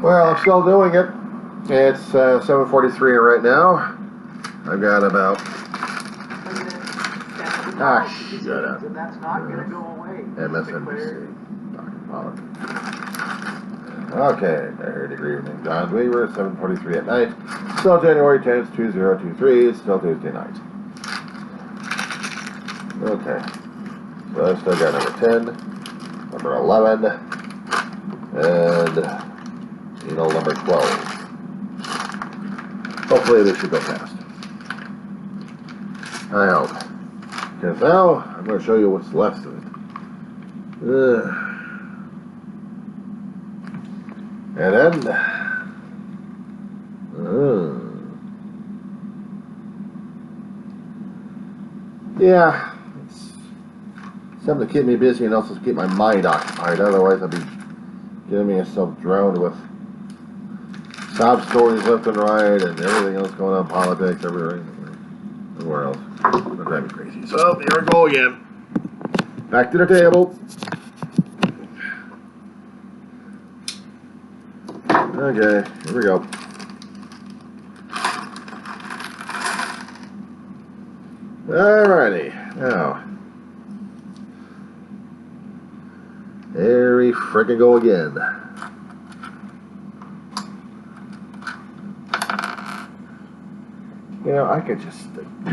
Well, I'm still doing it. It's 7:43 right now. I've got about... shut up. MSNBC. Talking politics. Okay, I heard agree with me. John Weaver, 7:43 at night. Still January 10th, 2023. It's still Tuesday night. Okay. So I still got number 10, number 11, and number 12. Hopefully this should go fast. I hope. Because now I'm going to show you what's left of it. And then yeah, it's something to keep me busy and also keep my mind occupied. Otherwise I'll be getting myself drowned with sob stories left and right and everything else going on, politics, everywhere else. It'll drive me crazy. So here we go again. Back to the table. Okay, here we go. Alrighty, now. There we frickin' go again. I could just stick a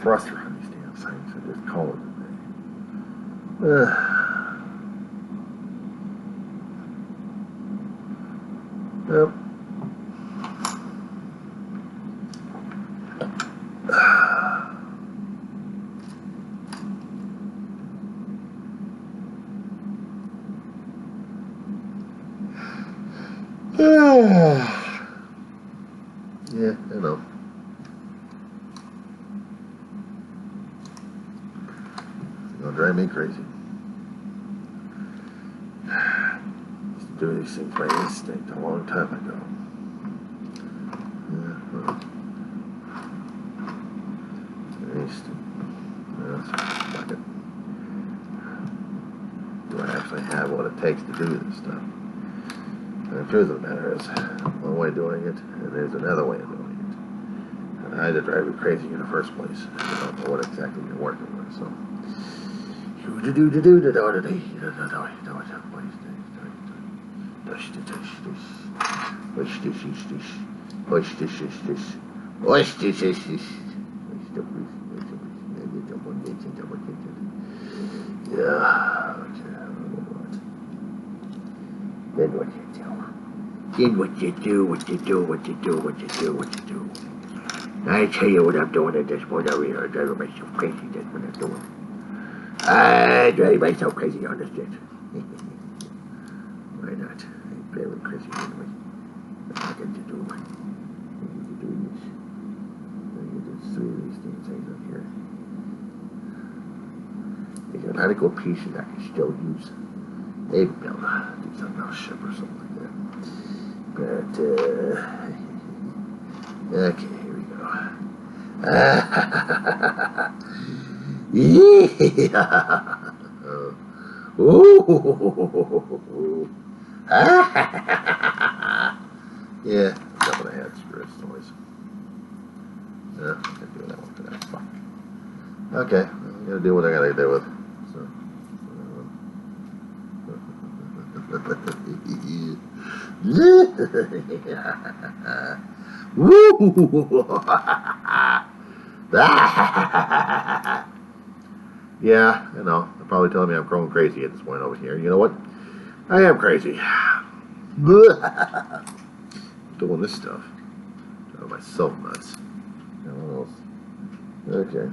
thruster on these damn things and just call it a day. Yep. Yeah, I know. It's gonna drive me crazy. Used to do these things by instinct a long time ago. Yeah, well, instinct. Fuck it. Do I actually have what it takes to do this stuff? And the truth of the matter is, one way of doing it, and there's another way of doing it. And I had to drive you crazy in the first place. I don't know what exactly you're working with, so. Yeah, okay. Then what you do? Then what you do. I tell you what I'm doing at this point over here. I drive myself crazy. That's what I'm doing. I drive myself crazy on this shit. Why not? I'm fairly crazy anyway. What am I going to do? I need to do this. I need to do 3 of these things up here. There's a lot of good pieces I can still use. Maybe I'll do something else, ship or something like that. But, okay, here we go. Yeah. Ooh. Yeah, that's what I had. Screw this noise. Yeah, I can do that one for that. Fuck. Okay, I'm gonna do what I gotta do with. So. Yeah, I know. They're probably telling me I'm growing crazy at this point over here. You know what? I am crazy. Doing this stuff. Driving myself nuts. What else? Okay.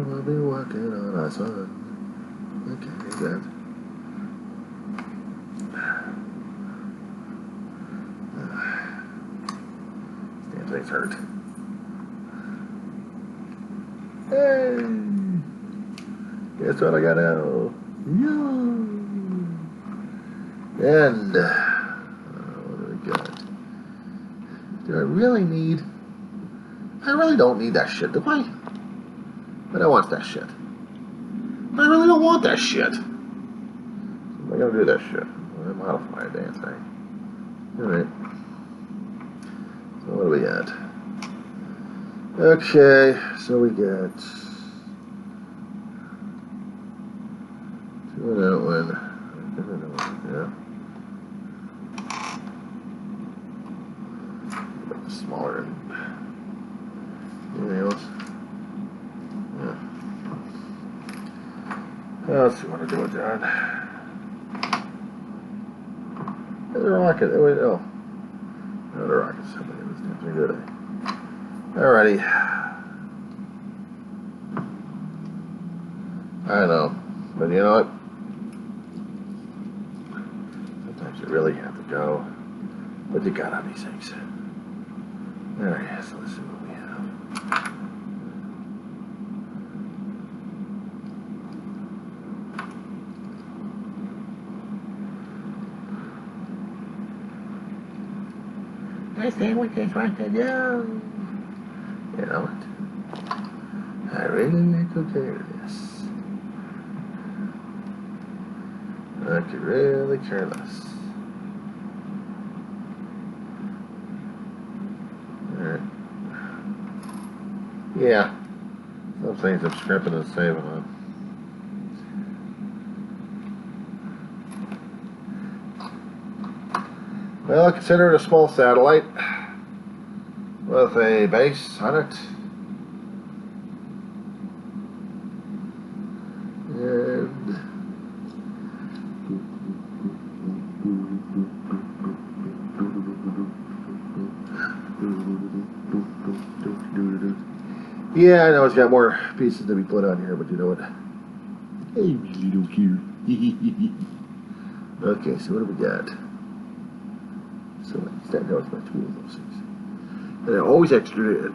I'll be walking on a sun. Okay, good. Damn thing's hurt. Hey! Guess what I got now? Yeah! And, what do we got? Do I really need... I really don't need that shit, do I? But I want that shit. But I really don't want that shit. So I'm not gonna do that shit. I'm gonna modify a damn thing. Alright. So what do we got? Okay, so we got... two of that one. Yeah. Smaller. Anything else? Yeah. Let's see what I do with that. There's a rocket. Oh, wait, oh. No, the rocket's something. This damn thing good. Alrighty. I know. But you know what? Sometimes you really have to go. But you got on these things. Alright, so let's see what we have. I say what this right to do. You know what? I really need to care this. I could really care less. Alright. Yeah. Some things I'm scrimping and saving on. Well, consider it a small satellite with a base on it. And yeah, I know it's got more pieces to be put on here, but you know what? I really don't care. Okay, so what do we got? So that knows about two of those things. And they're always extra.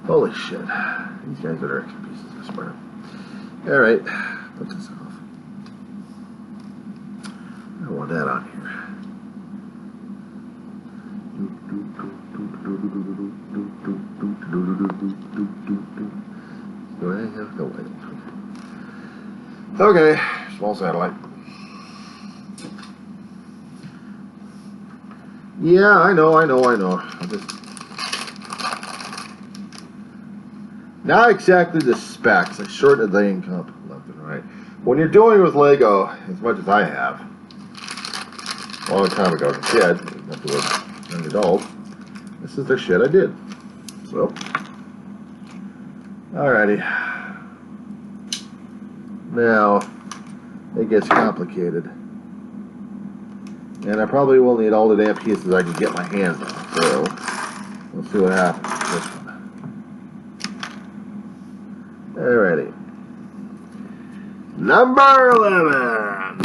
Holy shit. These guys are extra pieces of sperm. Alright, put this off. I don't want that on here. Do I have no items? Okay, small satellite. Yeah, I know. Not exactly the specs. I shortened the income left and right. When you're doing with Lego, as much as I have, a long time ago as a kid, not to an adult, this is the shit I did. So, alrighty. Now, it gets complicated. And I probably will need all the damn pieces I can get my hands on. So, we'll see what happens with this one. Alrighty. Number 11.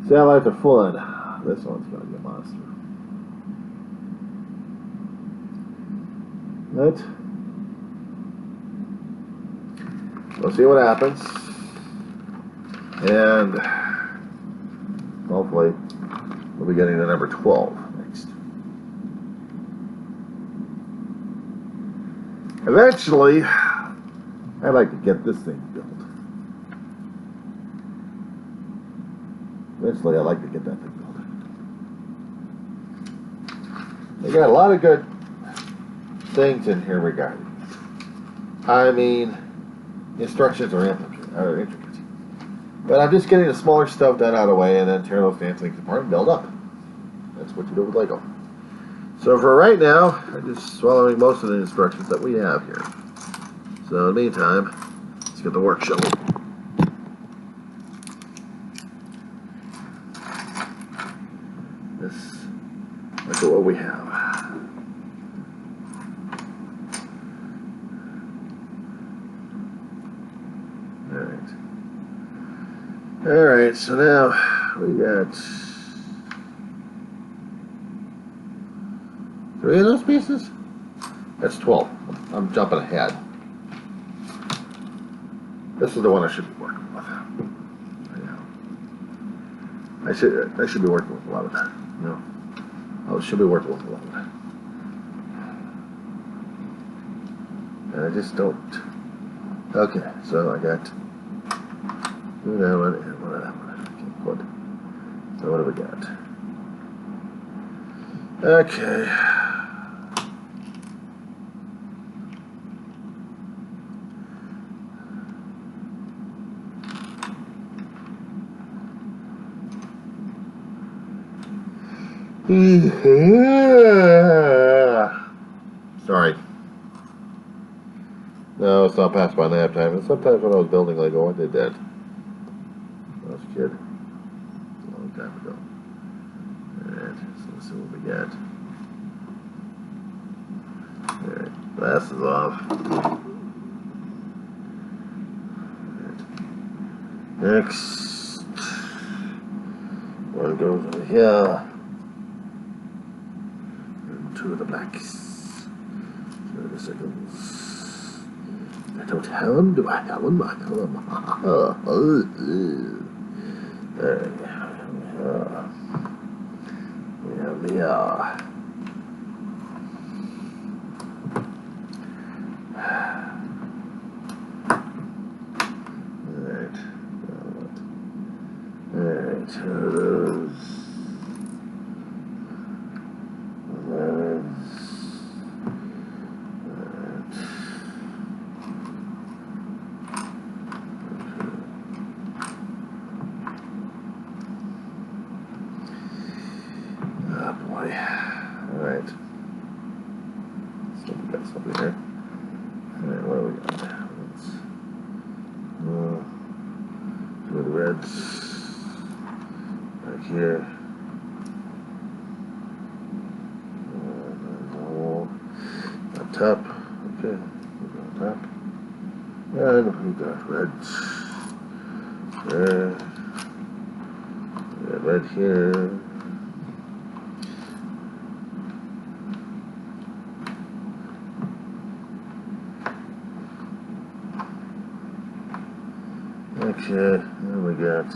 Satellites are fun. This one's gonna be a monster. Right? We'll see what happens. And hopefully we'll be getting to number 12 next. Eventually, I'd like to get this thing built. Eventually, I'd like to get that thing built. They got a lot of good things in here regarding it. I mean, instructions are intricate. But I'm just getting the smaller stuff done out of the way and then tear those damn things apart and build up. That's what you do with Lego. So for right now, I'm just swallowing most of the instructions that we have here. So in the meantime, let's get the work shovel. Look at what we have. Alright, so now we got 3 of those pieces? That's 12. I'm jumping ahead. This is the one I should be working with. I should be working with 11. No. I should be working with 11. And I just don't. Okay, so I got that one and one of that one. Okay, good. So what do we got? Okay. Sorry. No, it's not past my nap time. And sometimes when I was building Lego, I did that. When I was a kid. A long time ago. Alright, so let's see what we got. Alright, glasses off. Alright. Next. One goes over here. And 2 of the blacks. 2 of the circles. I don't have them. Do I have them? I have them. There we are. Alright. Alright. Oh boy. Alright. So we got something here. Alright, what do we got? Let's, 2 of the reds. Back here. On top. Okay. On top. And we got reds. There. We got red here. Okay, then we got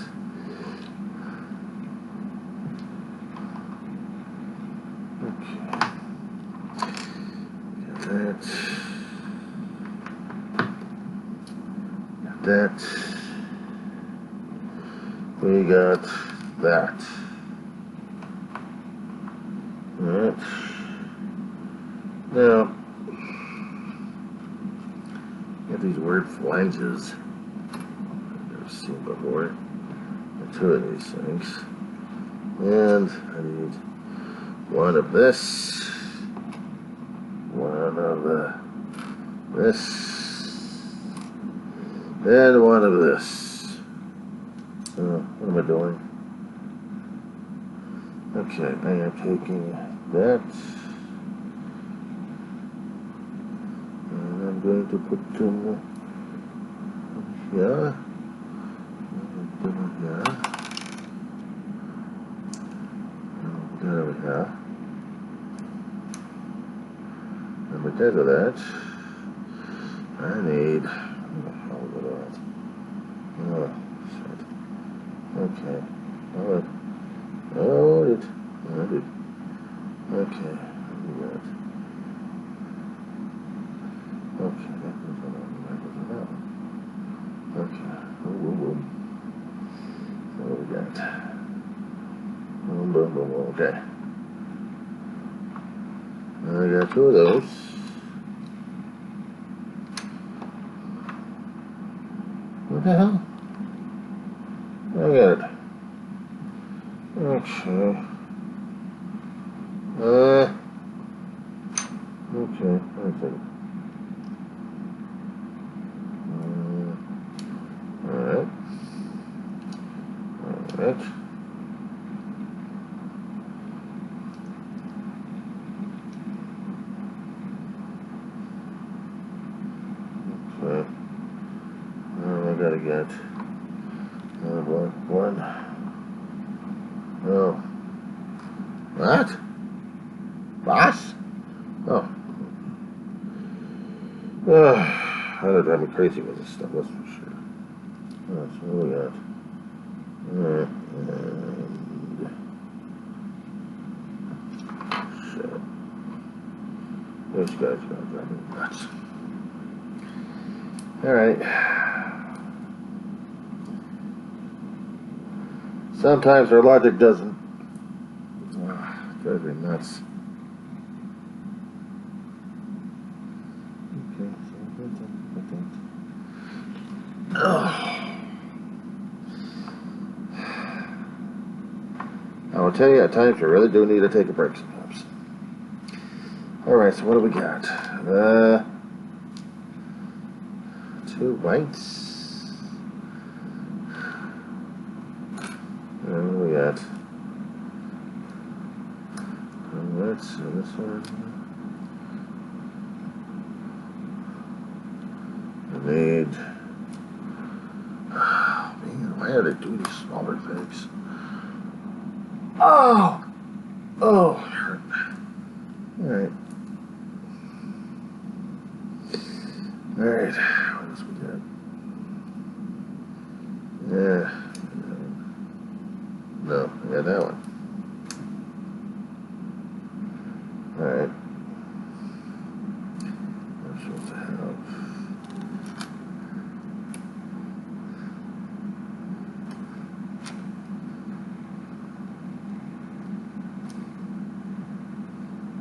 that. That. We got that. Alright. Now, got these weird flanges. Seen before. 2 of these things, and I need 1 of this, 1 of this, and 1 of this. What am I doing? Okay, I am taking that, and I'm going to put them here. Yeah. There we go. And because of that, I need. How was it? Oh, shit. Okay. Hold it. Okay. We got. Okay, that goes on that one. Okay. Boom. What do we got? Boom. Okay. I got 2 of those. What the hell? I got it. Okay. Okay. I think. Alright. Alright. Okay. I gotta get one. Boss? Oh. That would drive me crazy with this stuff, that's for sure. Oh, so what do we got? And shit. Those guys gotta drive me nuts. Alright. Sometimes our logic doesn't. Drives me nuts. I will tell you, at times you really do need to take a break sometimes. Alright, so what do we got? 2 whites. And what do we got? Let's see this one. I need. Oh, man, why do they do these smaller things? Oh! Oh, it hurt. Alright. Alright, what else we got? Yeah. No, I got that one. Alright. I'm supposed to have.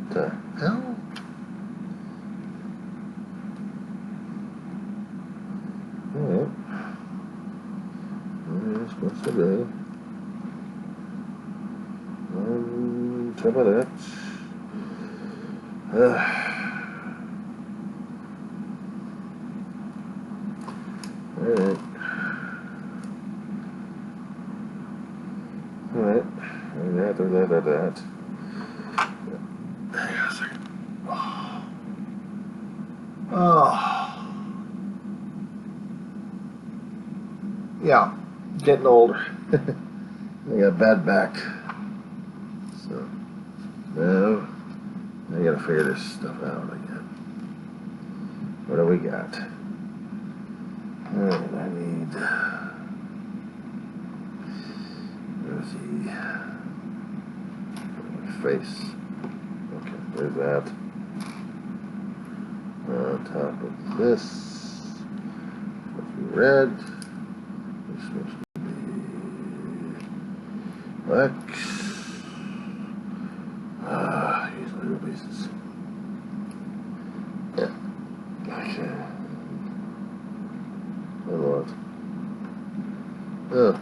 The hell? Alright. It's supposed to be. Top of that. Alright. Alright. That. Hang on a second. Oh. Yeah. Getting older. I got a bad back. So, now, I gotta figure this stuff out again. What do we got? Alright, I need. Where's the face? Okay, there's that. On top of this, supposed to be red. It's supposed to be black. Use little pieces. Yeah. Okay. Oh Lord. Oh.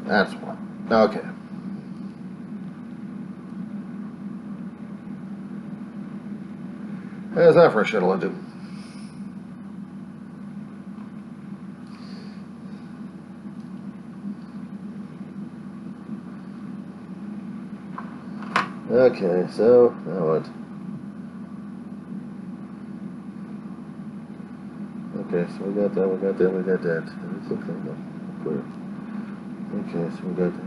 That's one. Okay. There's that for a shuttle engine. Okay, so now what? Okay, so we got that. It's okay, no, clear. Okay, so we got that.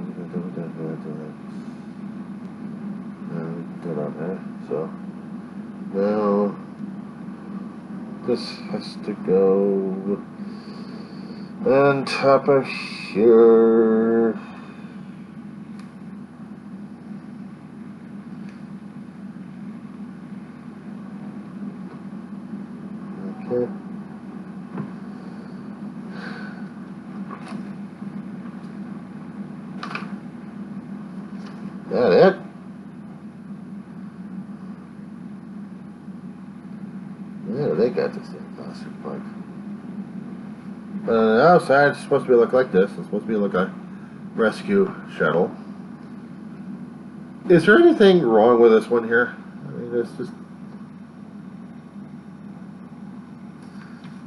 Good on there. So now this has to go on top of here. Okay. That it? Yeah, they got this thing plastic pipe. But on the outside, it's supposed to look like this. It's supposed to look like a rescue shuttle. Is there anything wrong with this one here? I mean, it's just.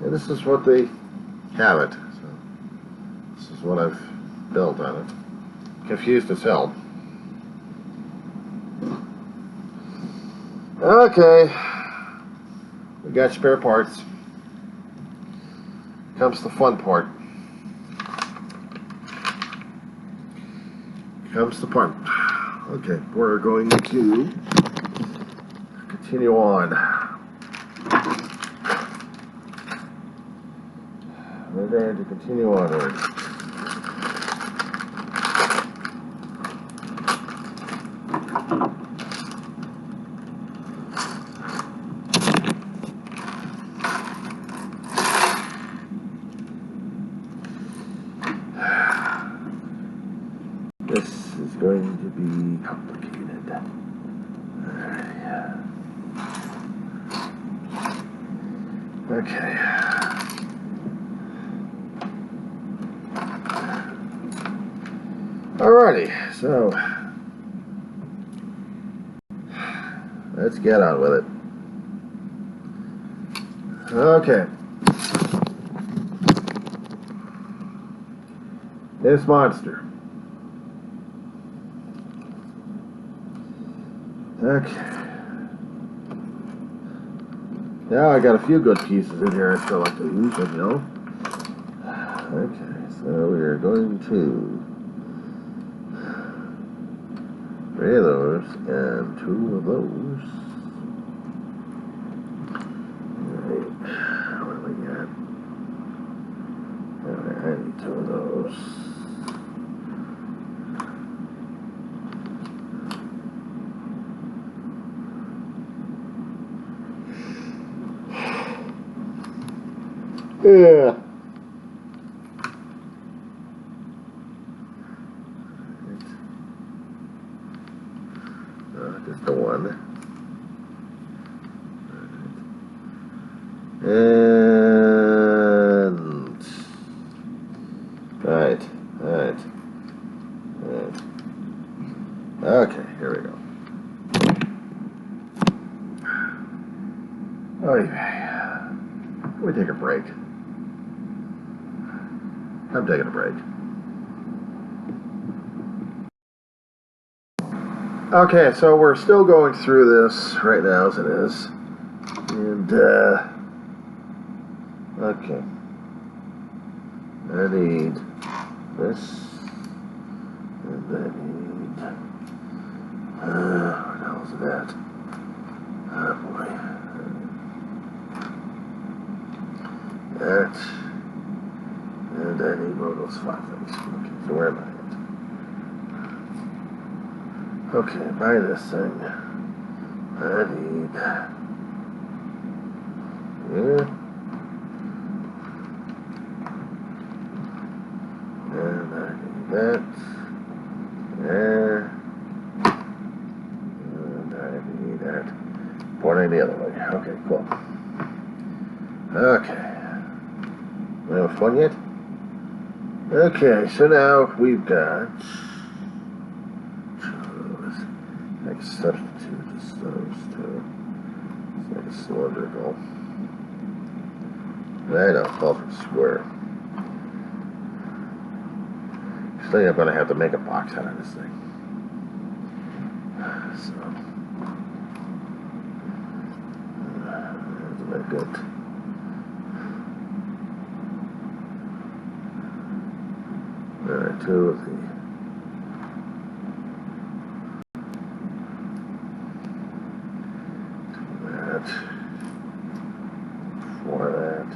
Yeah, this is what they have it. So this is what I've built on it. Confused as hell. Okay. We got spare parts. Comes the fun part. Comes the part. Okay, we're going to continue on. We're going to continue onward. This is going to be complicated. Okay. Alrighty, so let's get on with it. Okay. This monster. Okay. Now I got a few good pieces in here I still like to use, but you know. Okay, so we're going to 3 of those and 2 of those. Alright, what do we got? Alright, I need 2 of those. Yeah. Just the one. And right. Okay, here we go. Oh yeah. Let me take a break. I'm taking a break. Okay, so we're still going through this right now as it is. And, okay. I need this. And I need, what the hell is that? Oh boy. That. And I need one of those 5 things. Okay, so where am I at? Okay, buy this thing. I need here. And I need that. There. And I need that. Pointing the other way. Okay, cool. Okay. We have fun yet? Okay, so now we've got. I can substitute those two. It's like a cylindrical. I know, call for square. So I'm going to have to make a box out of this thing. So, that's about good. Alright, 2 of the. That. 4 of that.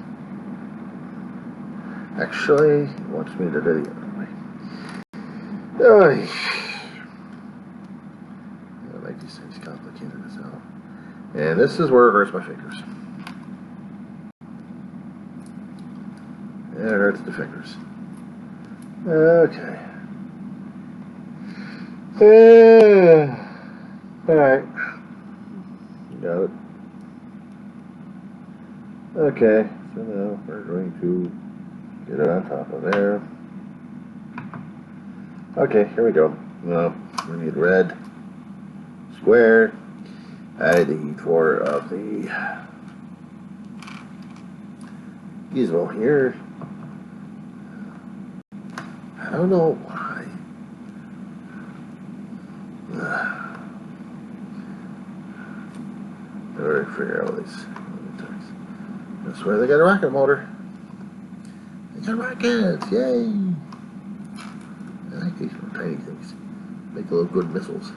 Actually, it wants me to do the other way. Oh, I like these things complicated as hell. And this is where it hurts my fingers. And it hurts the fingers. Okay. Alright. Got it. Okay, so now we're going to get it on top of there. Okay, here we go. Well, we need red, square. I need 4 of the gizmo here. I don't know why. I already figure out all these. I swear they got a rocket motor. They got rockets, yay! I like these little tiny things. Make These little good missiles.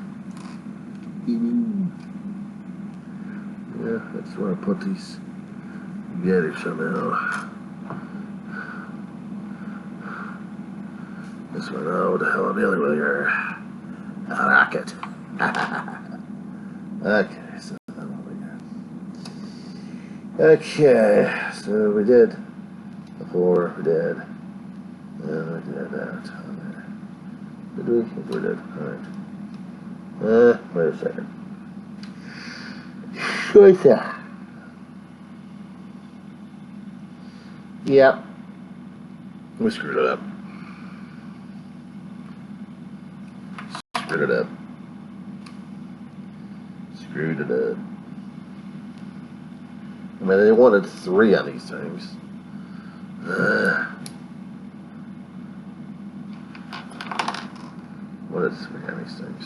Yeah, I just want to put these together somehow. This one, oh, what the hell am I dealing with here? A rocket. Okay, so okay, so we did before we did. And we did that on there. Did we? Yes, we did. Alright. Wait a second. Choice. Yep. We screwed it up. Screwed it up. Screwed it up. I mean, they wanted 3 on these things. Wanted 3 on these things.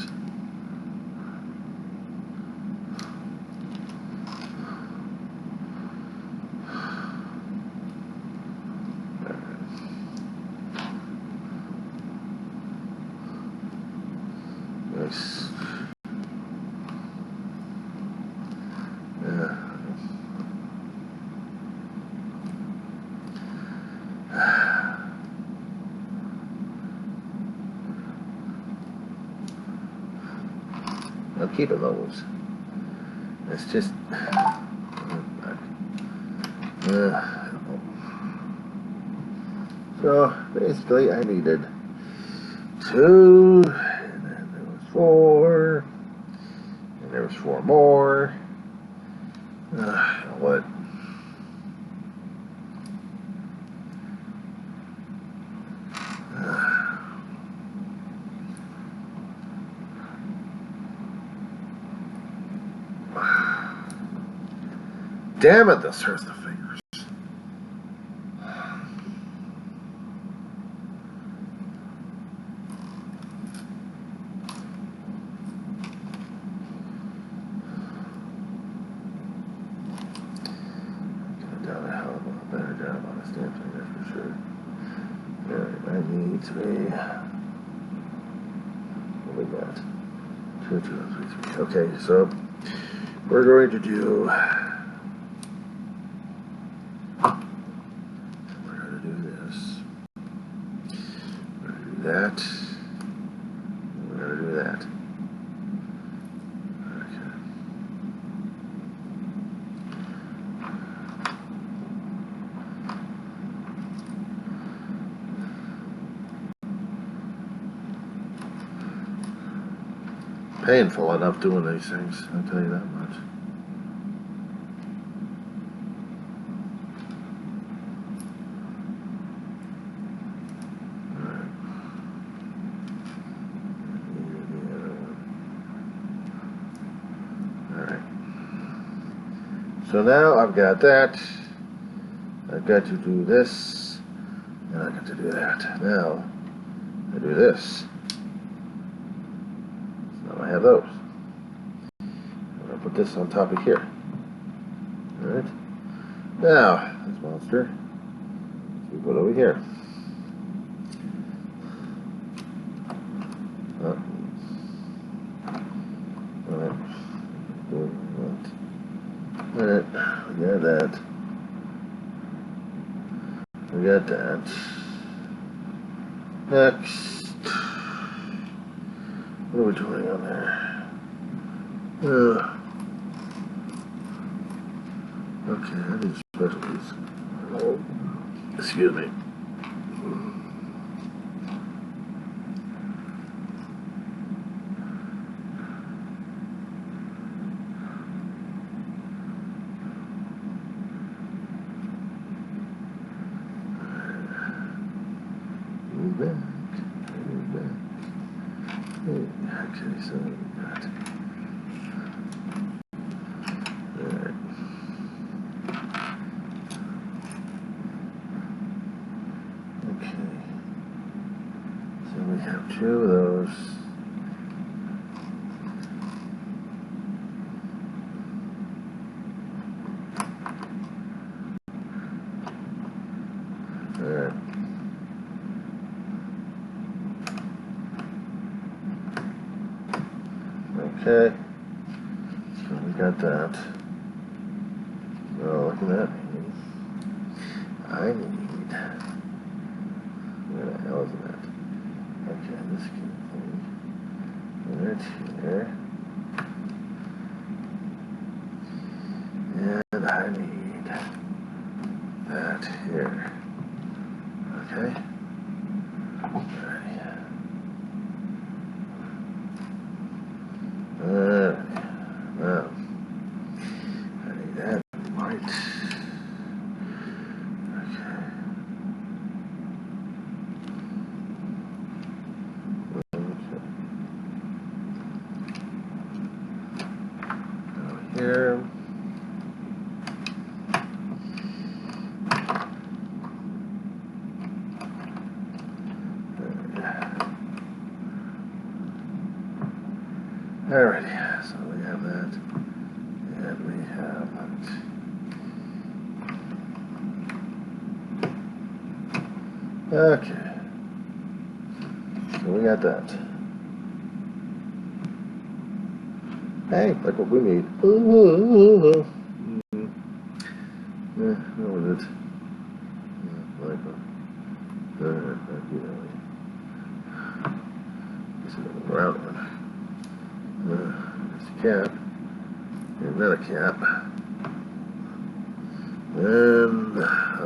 Nice. Yeah. I'm keeping those. It's just. So basically, I needed 2, and then there was 4, and there was 4 more. What? Damn it, this hurts the fingers. I've done a hell of a better job on the stamping, that's for sure. Alright, I need to be. What we got? 2, 2, 3, 3. Okay, so we're going to do. That. We're going to do that. Okay. Painful enough doing these things, I'll tell you that much. So now I've got that. I've got to do this, and I've got to do that. Now I do this. So now I have those. I'm gonna put this on top of here. All right. Now this monster, we put over here. All right. Alright, we got that. We got that. Next. What are we doing on there? Okay, I need specialties. Excuse me. Okay, so we got. Alright. Okay. So we have 2 of those. Alright. Okay. So we got that. Oh, look at that. I need. Where the hell is that? Okay, this thing. Right here. And I need that here. Okay. Alright. Now, I need that white. Okay. Here. Alrighty, so we have that, and we have it. Okay, so we got that. Hey, look what we need. Yeah, what was it? Yeah, like you know, this is a round one. There's a cap, and another cap, and a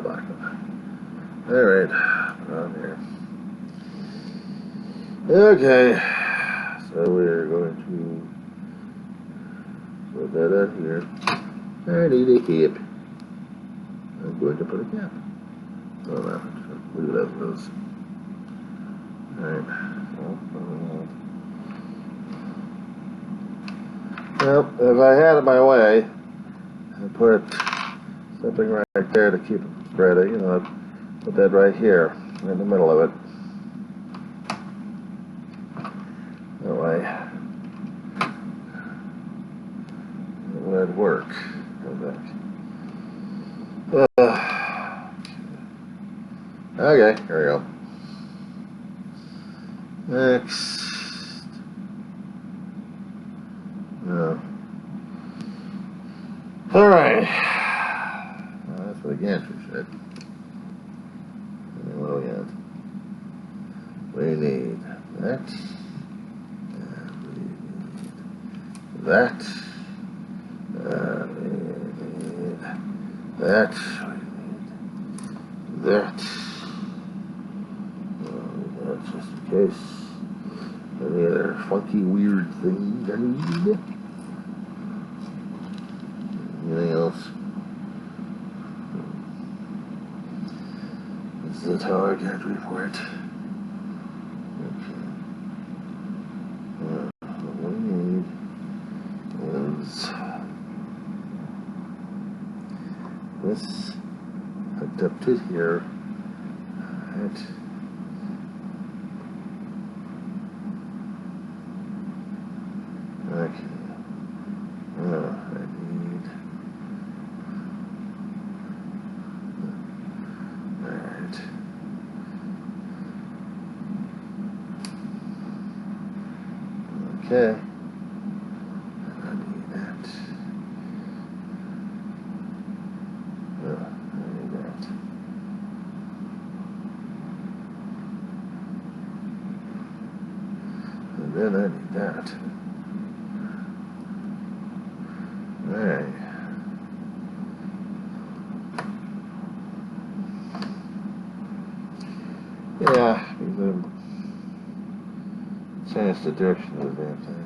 black one. Alright, put it on here. Okay, so we're going to put that on here. I need a cap. I'm going to put a cap. Oh no, leave it as it is. Alright, well, if I had it my way, I'd put something right there to keep it spread. You know, I'd put that right here, right in the middle of it. That way, it would work. Go back. Okay, here we go. Next. No. Alright. Well, that's what the gantry said. And what do we have? We need that. And we need that. And we need that. We need that. That's just in case. Any other funky, weird things I need? Anything else? This is the tower gantry for it. Okay. What we need is this hooked up to here. Right. Okay. I need. Alright. Okay. I need that. I need that. And then I need that. Alright. Yeah, because I'm changed the direction of the damn thing.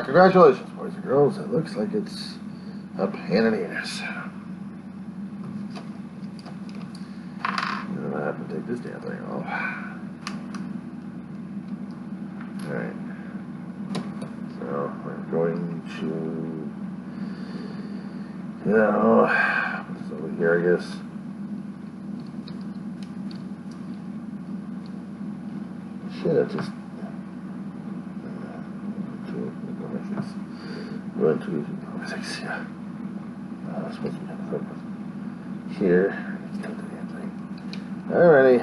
Congratulations, boys and girls. It looks like it's up in an anus. I have to take this damn thing off. Alright. So, we're going to, put this over here, I guess. Should have just 1, 2, 3, 4, 5, 6, yeah. Supposed to be on the front here. Let's do the damn thing. Alrighty.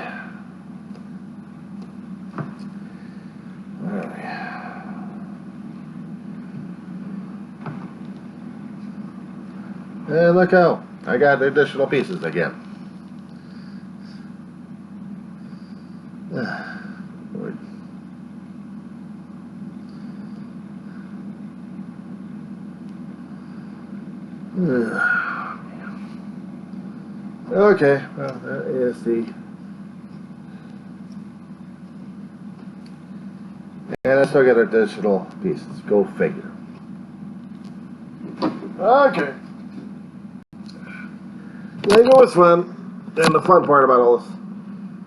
Alright. And look out. I got additional pieces again. Lord. Okay, well, that is the. And I still got additional pieces. Go figure. Okay. Lego is fun, and the fun part about all this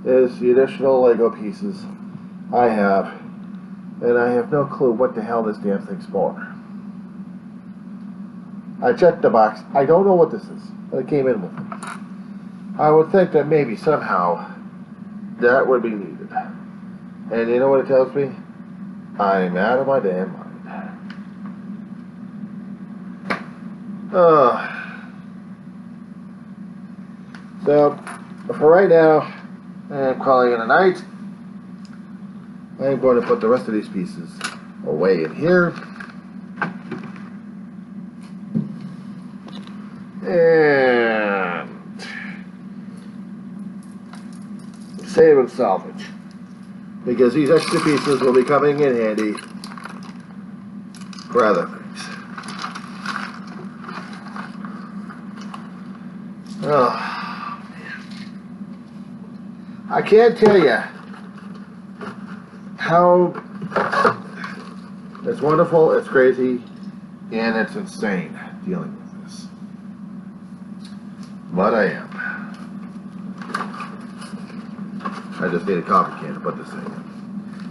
is the additional Lego pieces I have, and I have no clue what the hell this damn thing's for. I checked the box. I don't know what this is, but it came in with it. I would think that maybe somehow that would be needed. And you know what it tells me? I'm out of my damn mind. So, for right now, I'm calling it a night. I'm going to put the rest of these pieces away in here. And save and salvage. Because these extra pieces will be coming in handy for other things. Oh, man. I can't tell you how it's wonderful, it's crazy, and it's insane dealing with this. But I am. I just need a coffee can to put this thing in.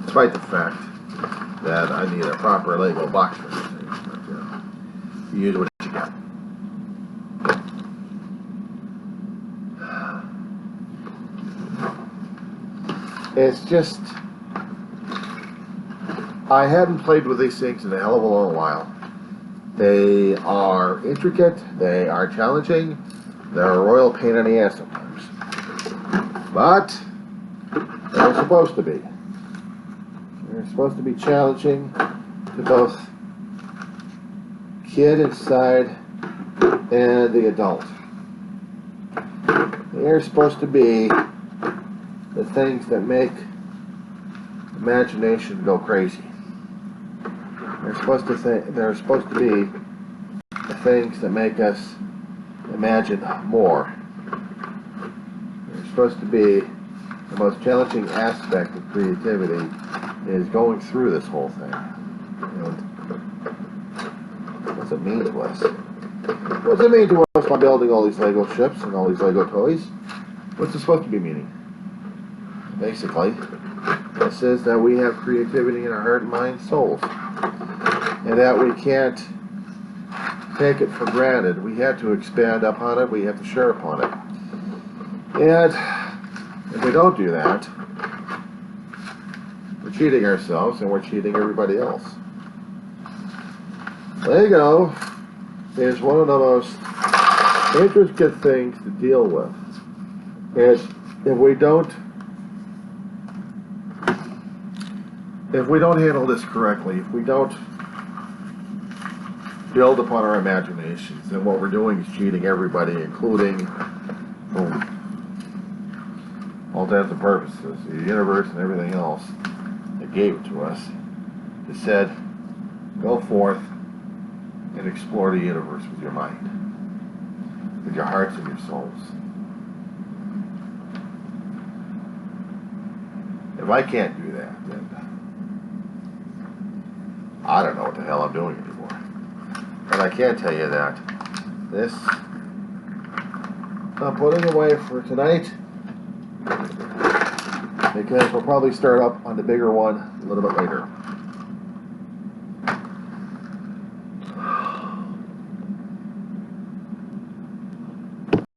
Despite the fact that I need a proper Lego box for this thing. But, you use what you got. It's just, I hadn't played with these things in a hell of a long while. They are intricate, they are challenging, they're a royal pain in the ass sometimes. But they're supposed to be. They're supposed to be challenging to both kid inside and the adult. They're supposed to be the things that make imagination go crazy. They're supposed to be the things that make us imagine more. They're supposed to be the most challenging aspect of creativity is going through this whole thing. And what's it mean to us? What's it mean to us by building all these Lego ships and all these Lego toys? What's it supposed to be meaning? Basically, it says that we have creativity in our heart, mind, souls. And that we can't take it for granted. We have to expand upon it. We have to share upon it. And if we don't do that, we're cheating ourselves and we're cheating everybody else. Lego is one of the most intricate things to deal with. And if we don't handle this correctly, if we don't build upon our imaginations, then what we're doing is cheating everybody, including, for all intents and purposes, the universe and everything else that gave it to us. It said, go forth and explore the universe with your mind, with your hearts and your souls. If I can't do that, then I don't know what the hell I'm doing anymore. But I can tell you that this I'm putting away for tonight because we'll probably start up on the bigger one a little bit later.